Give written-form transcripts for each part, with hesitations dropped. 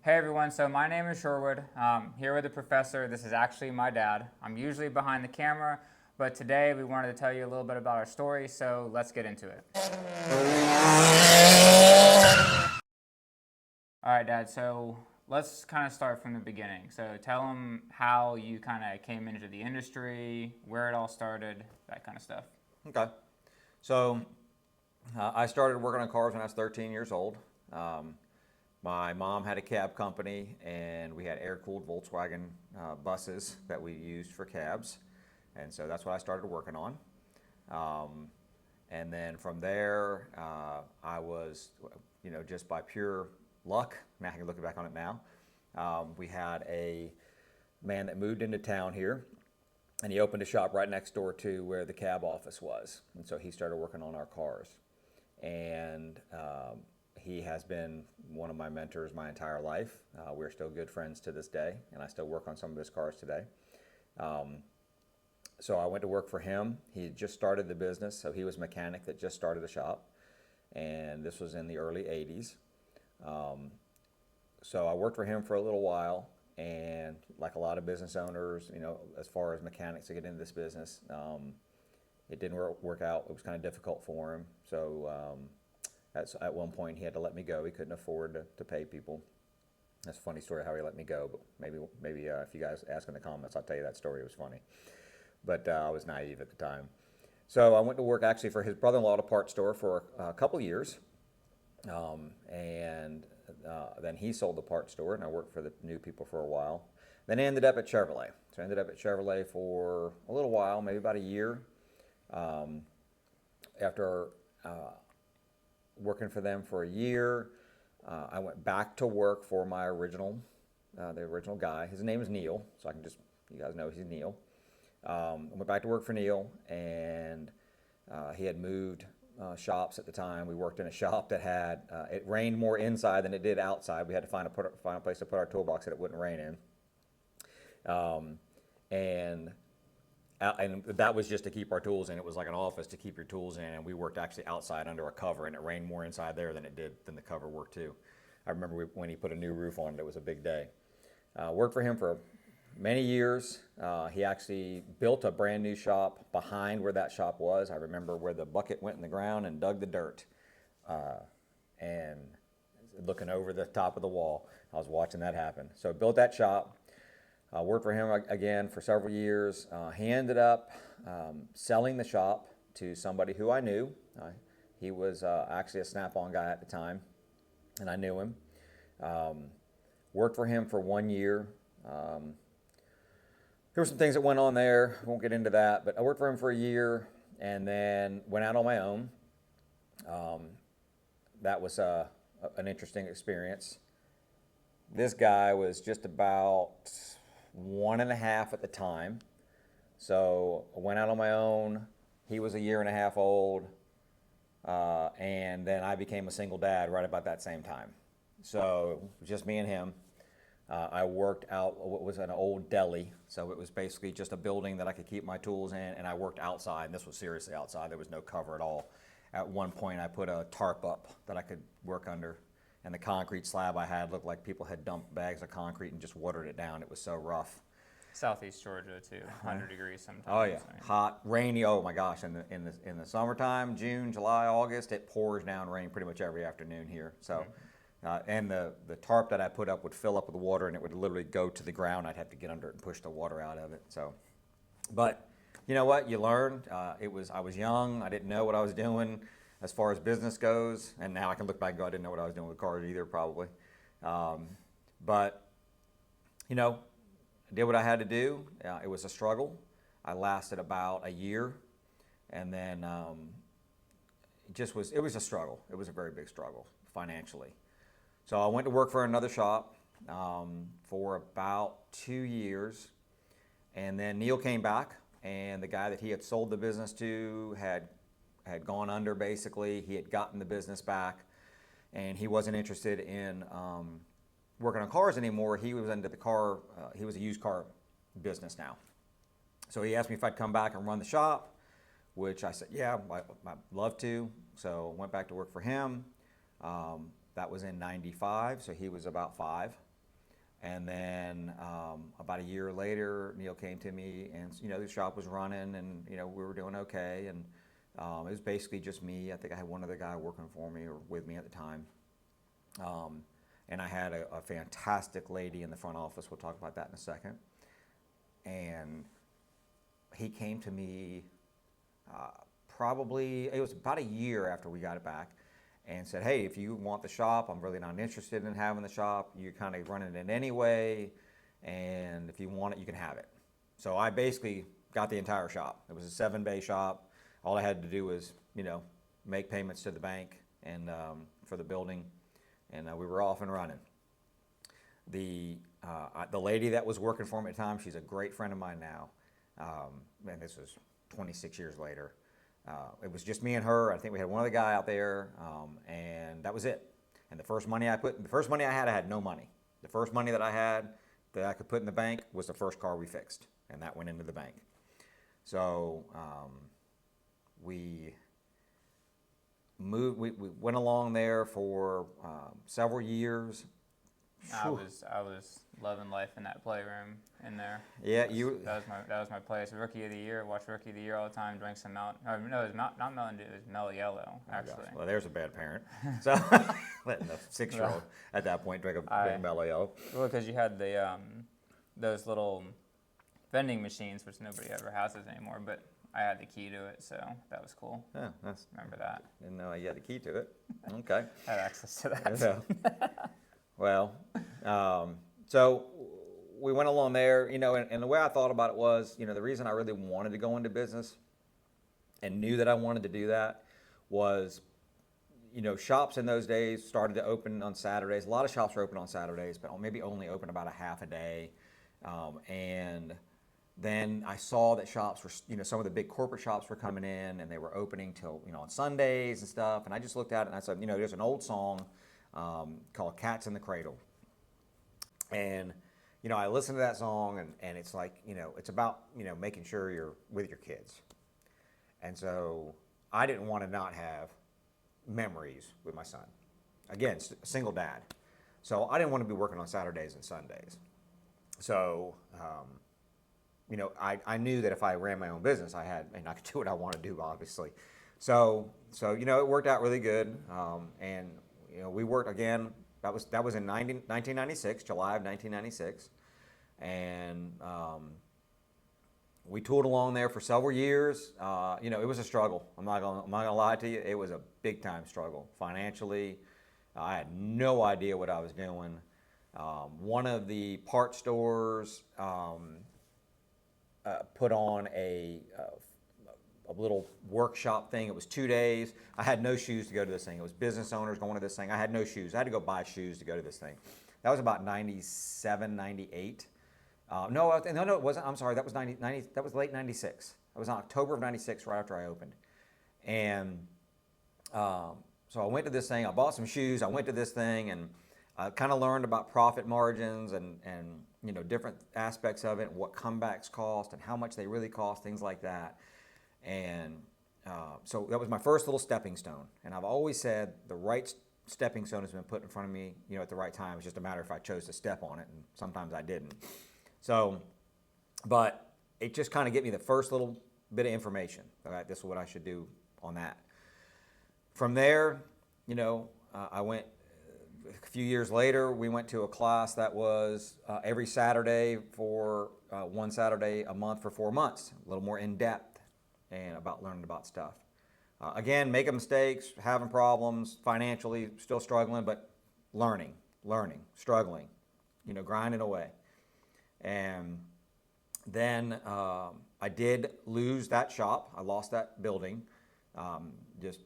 Hey everyone, so my name is Sherwood. Here with the professor. This is actually my dad. I'm usually behind the camera, but today we wanted to tell you a little bit about our story, so let's get into it. All right, Dad, so let's kind of start from the beginning. So tell them how you kind of came into the industry, where it all started, that kind of stuff. Okay. So I started working on cars when I was 13 years old. My mom had a cab company, and we had air-cooled Volkswagen buses that we used for cabs. And so that's what I started working on. And then from there, I was, just by pure luck, now I can look back on it now, we had a man that moved into town here, and he opened a shop right next door to where the cab office was. And so he started working on our cars. And he has been one of my mentors my entire life. We're still good friends to this day, and I still work on some of his cars today. So I went to work for him. He just started the business, so he was a mechanic that just started the shop, and this was in the early 80s. So I worked for him for a little while, and like a lot of business owners, as far as mechanics to get into this business, it didn't work out. It was kind of difficult for him. So at one point he had to let me go. He couldn't afford to pay people. That's a funny story how he let me go, but maybe if you guys ask in the comments, I'll tell you that story. It was funny. But I was naive at the time. So I went to work actually for his brother-in-law at a parts store for a couple years. And then he sold the parts store, and I worked for the new people for a while. Then I ended up at Chevrolet. So I ended up at Chevrolet for a little while, maybe about a year. After working for them for a year, I went back to work for my the original guy. His name is Neil, so you guys know he's Neil. I went back to work for Neil, and he had moved shops at the time. We worked in a shop that had, it rained more inside than it did outside. We had to find a place to put our toolbox that it wouldn't rain in. And that was just to keep our tools in. It was like an office to keep your tools in, and we worked actually outside under a cover, and it rained more inside there than the cover worked too. I remember when he put a new roof on it, it was a big day. Worked for him for many years. He actually built a brand new shop behind where that shop was. I remember where the bucket went in the ground and dug the dirt. And looking over the top of the wall, I was watching that happen. So built that shop. Worked for him again for several years. He ended up selling the shop to somebody who I knew. He was actually a Snap-on guy at the time, and I knew him. Worked for him for 1 year. There were some things that went on there. I won't get into that, but I worked for him for a year and then went out on my own. That was an interesting experience. This guy was just about 1.5 at the time. So I went out on my own. He was 1.5 years old. And then I became a single dad right about that same time. So it was just me and him. I worked out what was an old deli, so it was basically just a building that I could keep my tools in, and I worked outside, and this was seriously outside. There was no cover at all. At one point, I put a tarp up that I could work under, and the concrete slab I had looked like people had dumped bags of concrete and just watered it down. It was so rough. Southeast Georgia too, 100 degrees sometimes. Oh yeah, hot, rainy. Oh my gosh! In the summertime, June, July, August, it pours down rain pretty much every afternoon here. So. And the tarp that I put up would fill up with water, and it would literally go to the ground. I'd have to get under it and push the water out of it. So, but you know what? You learn. I was young. I didn't know what I was doing as far as business goes, and now I can look back and go, I didn't know what I was doing with cars either, probably. But I did what I had to do. It was a struggle. I lasted about a year, and then it was a struggle. It was a very big struggle financially. So I went to work for another shop for about 2 years, and then Neil came back, and the guy that he had sold the business to had gone under basically. He had gotten the business back, and he wasn't interested in working on cars anymore. He was into he was a used car business now. So he asked me if I'd come back and run the shop, which I said, yeah, I'd love to. So went back to work for him. That was in '95, so he was about 5. And then about a year later, Neil came to me, and the shop was running, and we were doing okay, and it was basically just me. I think I had one other guy working for me or with me at the time, and I had a fantastic lady in the front office. We'll talk about that in a second. And he came to me probably, it was about a year after we got it back, and said, hey, if you want the shop, I'm really not interested in having the shop. You're kind of running it anyway, and if you want it, you can have it. So I basically got the entire shop. It was a 7-bay shop. All I had to do was, make payments to the bank and for the building, and we were off and running. The lady that was working for me at the time, she's a great friend of mine now, and this was 26 years later. It was just me and her. I think we had one other guy out there, and that was it. And the first money I had no money. The first money that I had that I could put in the bank was the first car we fixed, and that went into the bank. So we moved. We went along there for several years. I was loving life in that playroom in there. Yeah, that was my place. Rookie of the Year. Watched Rookie of the Year all the time. Drank some Mountain. Oh, no, it was not Mountain Dew. It was Mellow Yellow, actually. Well, there's a bad parent. So letting a 6-year-old at that point drink a Mellow Yellow. Well, because you had the those little vending machines, which nobody ever has those anymore, but I had the key to it, so that was cool. Yeah, Remember that? Didn't know you had the key to it. Okay. I had access to that. Yeah. Well, so we went along there, and the way I thought about it was, the reason I really wanted to go into business and knew that I wanted to do that was, shops in those days started to open on Saturdays. A lot of shops were open on Saturdays, but maybe only open about a half a day. And then I saw that shops were, some of the big corporate shops were coming in, and they were opening till, on Sundays and stuff. And I just looked at it and I said, there's an old song called Cats in the Cradle. And, I listened to that song, and it's like, it's about, making sure you're with your kids. And so I didn't want to not have memories with my son. Again, a single dad. So I didn't want to be working on Saturdays and Sundays. So, I knew that if I ran my own business, and I could do what I want to do, obviously. So it worked out really good. And, we worked again. That was in 1996, July of 1996, and we tooled along there for several years. It was a struggle. I'm not gonna lie to you. It was a big time struggle financially. I had no idea what I was doing. One of the part stores put on a little workshop thing. It was 2 days. I had no shoes to go to this thing. It was business owners going to this thing. I had no shoes. I had to go buy shoes to go to this thing. That was about 97, 98. No, it wasn't. I'm sorry. That was that was late 96. That was in October of 96, right after I opened. And so I went to this thing. I bought some shoes. I went to this thing, and I kind of learned about profit margins and different aspects of it, what comebacks cost and how much they really cost, things like that. And so that was my first little stepping stone. And I've always said the right stepping stone has been put in front of me, at the right time. It's just a matter if I chose to step on it, and sometimes I didn't. So, but it just kind of gave me the first little bit of information. All right, this is what I should do on that. From there, I went. A few years later, we went to a class that was every Saturday for one Saturday a month for 4 months, a little more in depth. And about learning about stuff. Again, making mistakes, having problems, financially still struggling, but learning, struggling, grinding away. And then I did lose that shop. I lost that building, just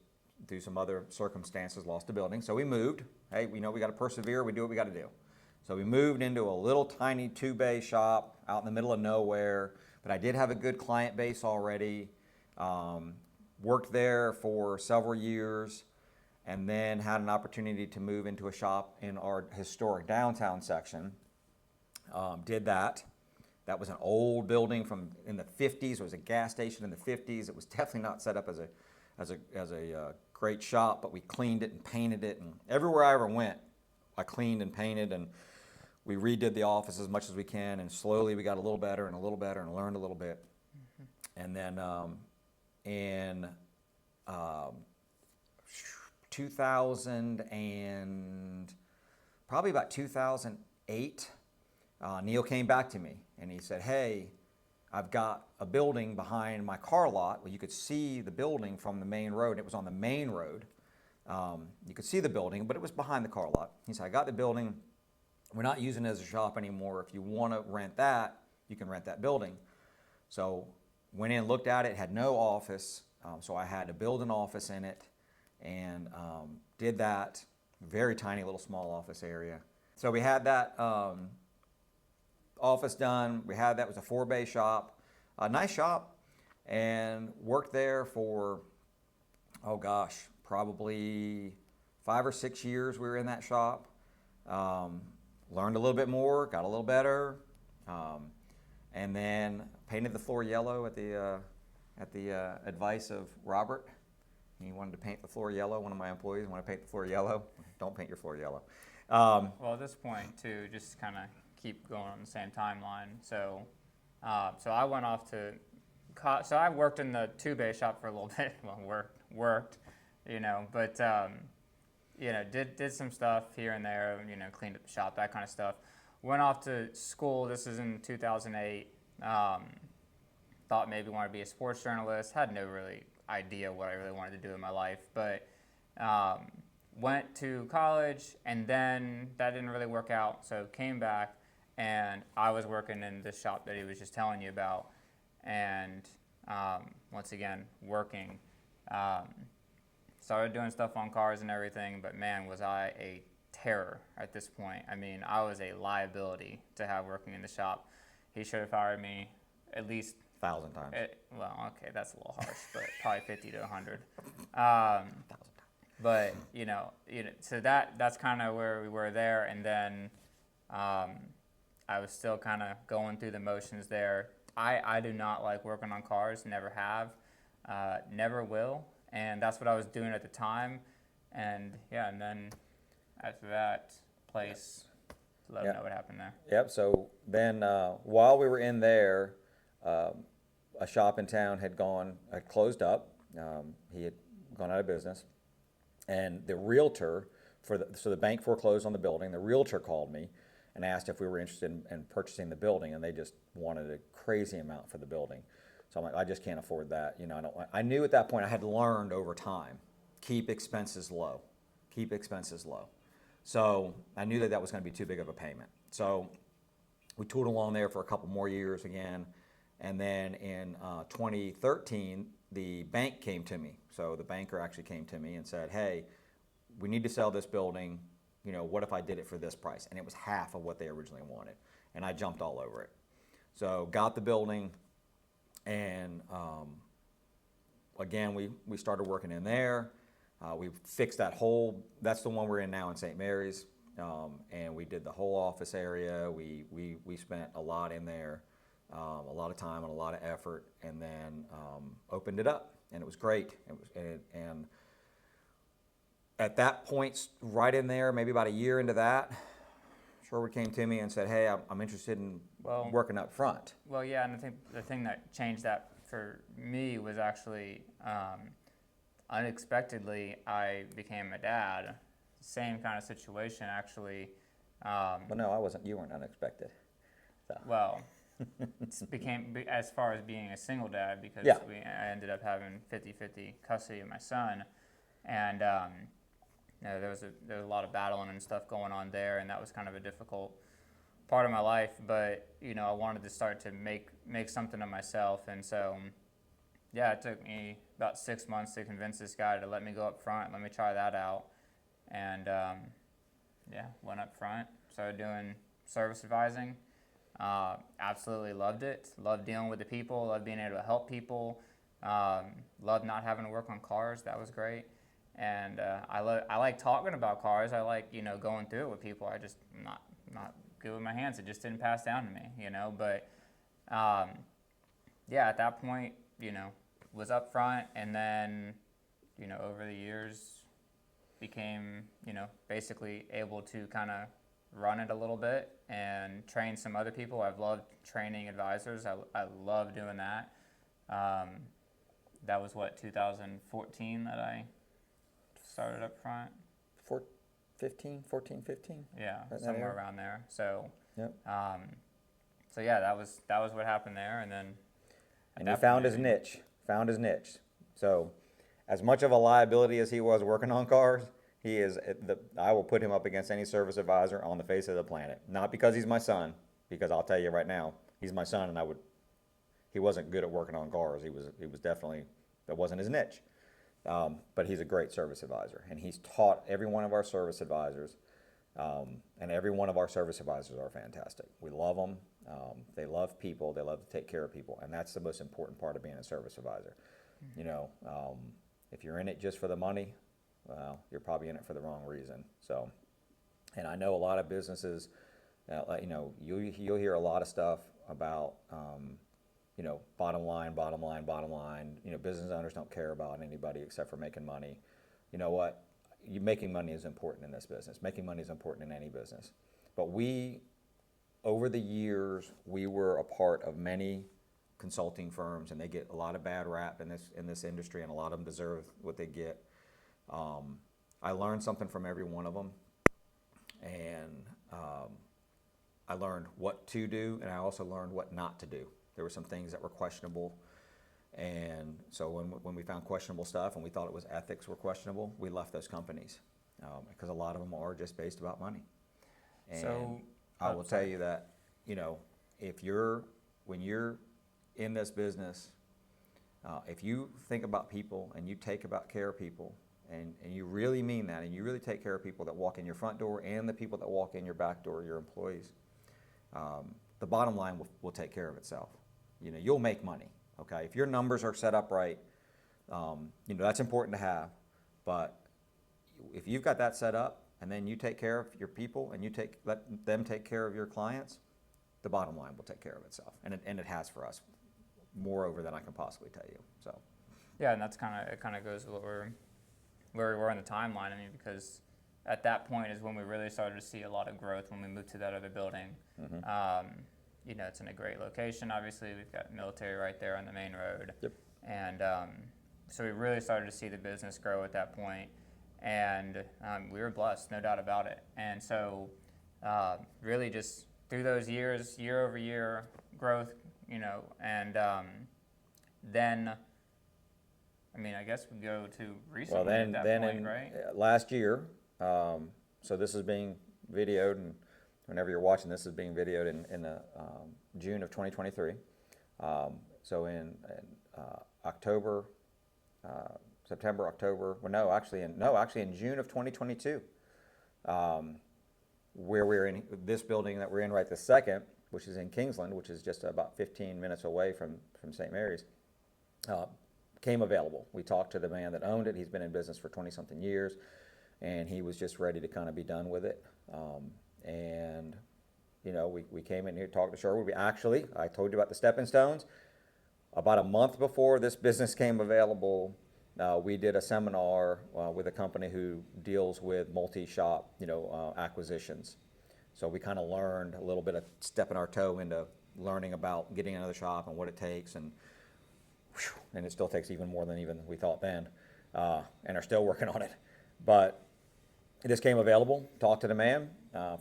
through some other circumstances, lost the building. So we moved. Hey, we got to persevere. We do what we got to do. So we moved into a little tiny 2-bay shop out in the middle of nowhere. But I did have a good client base already. Worked there for several years, and then had an opportunity to move into a shop in our historic downtown section. Did that. That was an old building from in the 50s. It was a gas station in the 50s. It was definitely not set up as a great shop, but we cleaned it and painted it, and everywhere I ever went, I cleaned and painted, and we redid the office as much as we can, and slowly we got a little better and a little better and learned a little bit. And then in 2000 and probably about 2008, Neil came back to me and he said, hey, I've got a building behind my car lot where you could see the building from the main road. It was on the main road. You could see the building, but it was behind the car lot. He said, I got the building. We're not using it as a shop anymore. If you want to rent that, you can rent that building. So went in, looked at it, had no office. So I had to build an office in it and did that. Very tiny little small office area. So we had that office done. We had that, it was a 4-bay shop, a nice shop, and worked there for, oh gosh, probably 5 or 6 years we were in that shop. Learned a little bit more, got a little better, and then painted the floor yellow at the advice of Robert. He wanted to paint the floor yellow. One of my employees wanted to paint the floor yellow. Don't paint your floor yellow. Well, at this point, too, just kind of keep going on the same timeline. So, so I went off to, so I worked in the 2-bay shop for a little bit. Well, worked, you know, but you know, did some stuff here and there, you know, cleaned up the shop, that kind of stuff. Went off to school. This is in 2008. Thought maybe wanted to be a sports journalist. Had no really idea what I really wanted to do in my life, but went to college, and then that didn't really work out. So came back, and I was working in the shop that he was just telling you about, and once again working. Started doing stuff on cars and everything, but man, was I a terror at this point. I mean, I was a liability to have working in the shop. He should have fired me at least 1,000 times. Well, okay, that's a little harsh, but probably 50 to 100. 1,000 times. But you know, so that's kind of where we were there, and then I was still kind of going through the motions there. I do not like working on cars, never have, never will. And that's what I was doing at the time, and yeah, and then after that, place, let them know what happened there. Yep. So then, while we were in there, a shop in town had closed up. He had gone out of business, and the realtor so the bank foreclosed on the building. The realtor called me and asked if we were interested in purchasing the building, and they just wanted a crazy amount for the building. So I'm like, I just can't afford that. You know, I knew at that point I had learned over time, keep expenses low, keep expenses low. So I knew that was going to be too big of a payment. So we tooled along there for a couple more years again. And then in 2013, the bank came to me. So the banker actually came to me and said, hey, we need to sell this building. You know, what if I did it for this price? And it was half of what they originally wanted. And I jumped all over it. So got the building. And again, we started working in there. We fixed that's the one we're in now in St. Mary's. And we did the whole office area. We spent a lot in there, a lot of time and a lot of effort, and then opened it up. And it was great. And at that point, right in there, maybe about a year into that, Sherwood came to me and said, hey, I'm interested in working up front. Well, yeah, and I think the thing that changed that for me was actually unexpectedly, I became a dad. Same kind of situation, actually. Well, no, I wasn't. You weren't unexpected. So. Well, it became, as far as being a single dad, because I ended up having 50-50 custody of my son. And you know, there was a lot of battling and stuff going on there, and that was kind of a difficult part of my life. But you know, I wanted to start to make something of myself, and so yeah, it took me about 6 months to convince this guy to let me go up front, let me try that out, and yeah, went up front, started doing service advising. Absolutely loved it. Loved dealing with the people. Loved being able to help people. Loved not having to work on cars. That was great. And I like talking about cars. I like, you know, going through it with people. I just not good with my hands. It just didn't pass down to me, you know. But yeah, at that point, you know, was up front, and then, you know, over the years became, you know, basically able to kind of run it a little bit and train some other people. I've loved training advisors. I love doing that. That was 2014 that I started up front. 14, 15? Yeah, Right, somewhere around there. So, yep. so yeah, that was what happened there, and then. And he found his niche. So, as much of a liability as he was working on cars, I will put him up against any service advisor on the face of the planet. Not because he's my son, because I'll tell you right now, he's my son, and he wasn't good at working on cars. He was definitely, that wasn't his niche. But he's a great service advisor, and he's taught every one of our service advisors, and every one of our service advisors are fantastic. We love them. They love people. They love to take care of people, and that's the most important part of being a service advisor. You know, if you're in it just for the money, well, you're probably in it for the wrong reason. So, and I know a lot of businesses, you know, you'll hear a lot of stuff about, you know, bottom line. You know, business owners don't care about anybody except for making money. You know what? Making money is important in this business. Making money is important in any business. But over the years, we were a part of many consulting firms, and they get a lot of bad rap in this industry, and a lot of them deserve what they get. I learned something from every one of them, and I learned what to do, and I also learned what not to do. There were some things that were questionable, and so when we found questionable stuff and we thought it was ethics were questionable, we left those companies, because a lot of them are just based about money. And So I will tell you that, you know, when you're in this business, if you think about people and you take about care of people, and you really mean that, and you really take care of people that walk in your front door and the people that walk in your back door, your employees, the bottom line will take care of itself. You know, you'll make money, okay? If your numbers are set up right, you know, that's important to have, but if you've got that set up, and then you take care of your people, and let them take care of your clients, the bottom line will take care of itself, and it has for us, moreover than I can possibly tell you. So, yeah, and it kind of goes with where we were in the timeline. I mean, because at that point is when we really started to see a lot of growth when we moved to that other building. Mm-hmm. You know, it's in a great location. Obviously, we've got military right there on the main road. Yep. And so we really started to see the business grow at that point. And we were blessed, no doubt about it. And so really just through those years, year over year growth, you know, and then, I mean, I guess we go to recently at that point, right? Last year, so this is being videoed, and whenever you're watching this is being videoed in June of 2023. So in October, September, October, well, actually in June of 2022, where we're in this building that we're in right this second, which is in Kingsland, which is just about 15 minutes away from St. Mary's, came available. We talked to the man that owned it. He's been in business for 20-something years, and he was just ready to kind of be done with it. And, you know, we came in here, talked to Sherwood. I told you about the stepping stones. About a month before this business came available, we did a seminar with a company who deals with multi-shop, you know, acquisitions. So we kind of learned a little bit of stepping our toe into learning about getting another shop and what it takes, and it still takes even more than even we thought then, and are still working on it. But this came available. Talked to the man,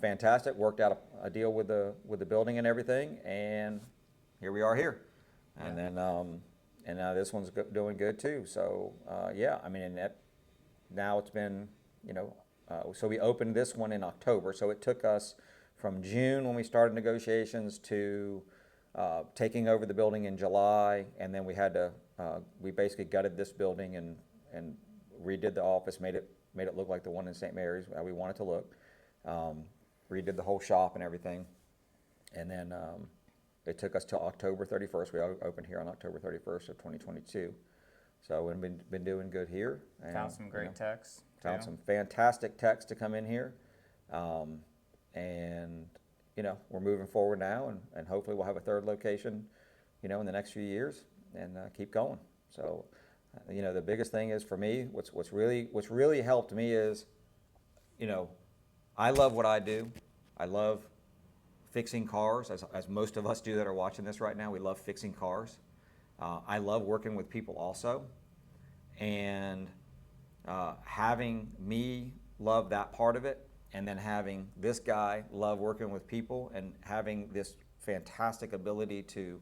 fantastic. Worked out a deal with the building and everything, and here we are here. And then and now this one's doing good too. So yeah, I mean, now it's been, you know, so we opened this one in October. So it took us from June when we started negotiations to taking over the building in July, and then we basically gutted this building and redid the office, made it look like the one in St. Mary's, how we want it to look. Redid the whole shop and everything, and then it took us till October 31st. We opened here on October 31st of 2022. So we've been doing good here. And, found some great techs. Found some fantastic techs to come in here. And, you know, we're moving forward now, and hopefully we'll have a third location, you know, in the next few years, and keep going. So, you know, the biggest thing is for me, what's really helped me is, you know, I love what I do. I love fixing cars, as most of us do that are watching this right now. We love fixing cars. I love working with people also. And having me love that part of it, and then having this guy love working with people, and having this fantastic ability to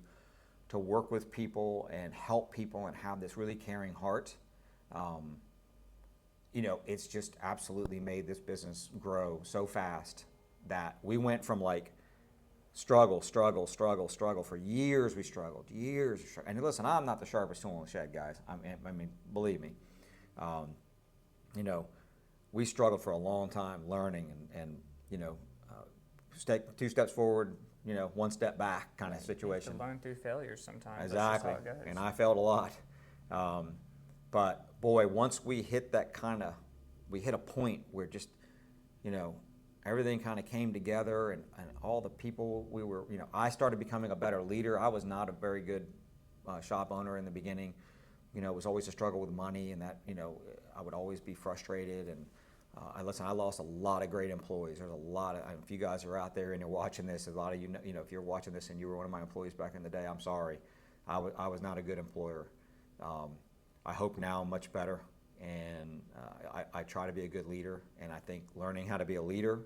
work with people and help people and have this really caring heart, it's just absolutely made this business grow so fast that we went from like struggle for years. We struggled years. And listen, I'm not the sharpest tool in the shed, guys. I mean, believe me. We struggled for a long time learning and take 2 steps forward, one step back kind of situation. You learn through failures sometimes. Exactly. That's just how it goes. And I failed a lot. But boy, once we hit we hit a point where just, everything kind of came together, and all the people I started becoming a better leader. I was not a very good shop owner in the beginning. It was always a struggle with money, and that, I would always be frustrated. And I lost a lot of great employees. There's a lot of, if you guys are out there and you're watching this, a lot of if you're watching this and you were one of my employees back in the day, I'm sorry. I was not a good employer. I hope now I'm much better, and I try to be a good leader. And I think learning how to be a leader,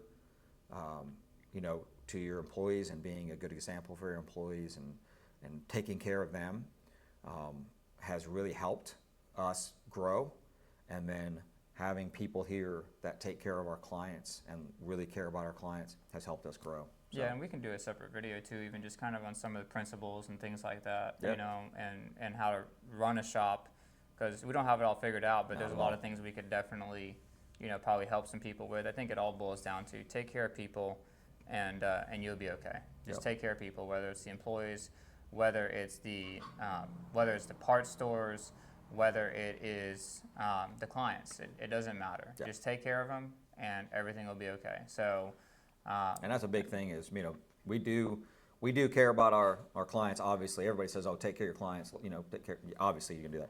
to your employees, and being a good example for your employees, and taking care of them, has really helped us grow. And then having people here that take care of our clients and really care about our clients has helped us grow. So. Yeah, and we can do a separate video too, even just kind of on some of the principles and things like that, Yep. and how to run a shop, because we don't have it all figured out, but there's a lot of things we could definitely, probably help some people with. I think it all boils down to take care of people, and you'll be okay. Just Yep. take care of people, whether it's the employees, whether it's the parts stores, whether it is the clients. It doesn't matter. Yep. Just take care of them, and everything will be okay. So. And that's a big thing is, we do care about our clients, obviously. Everybody says, oh, take care of your clients, take care. Obviously, you can do that.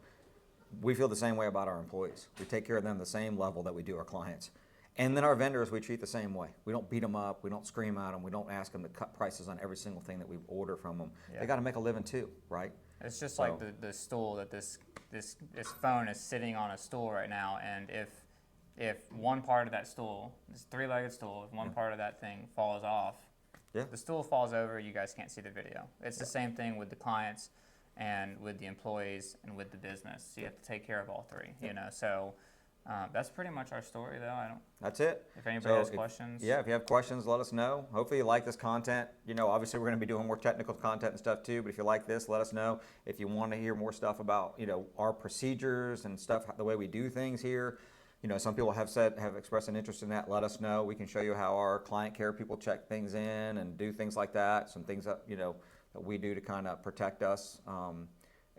We feel the same way about our employees. We take care of them the same level that we do our clients. And then our vendors, we treat the same way. We don't beat them up. We don't scream at them. We don't ask them to cut prices on every single thing that we order from them. Yeah. They got to make a living too, right? It's just like the stool that this phone is sitting on a stool right now, and if one part of that stool, this 3-legged stool, if one part of that thing falls off, the stool falls over, you guys can't see the video. It's the same thing with the clients and with the employees and with the business. So you have to take care of all three, So that's pretty much our story, though. That's it. If anybody has questions. Yeah, if you have questions, let us know. Hopefully you like this content. Obviously we're going to be doing more technical content and stuff too, but if you like this, let us know. If you want to hear more stuff about, our procedures and stuff, the way we do things here. Some people have expressed an interest in that. Let us know. We can show you how our client care people check things in and do things like that. Some things that, that we do to kind of protect us.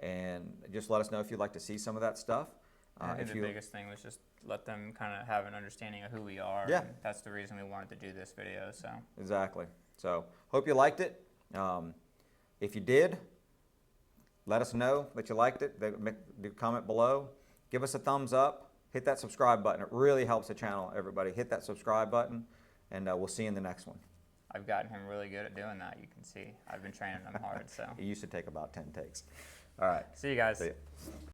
And just let us know if you'd like to see some of that stuff. I think the biggest thing was just let them kind of have an understanding of who we are. Yeah. And that's the reason we wanted to do this video. So. Exactly. So hope you liked it. If you did, let us know that you liked it. Do comment below. Give us a thumbs up. Hit that subscribe button. It really helps the channel, everybody. Hit that subscribe button, and we'll see you in the next one. I've gotten him really good at doing that. You can see. I've been training him hard. So. It used to take about 10 takes. All right. See you guys. See ya.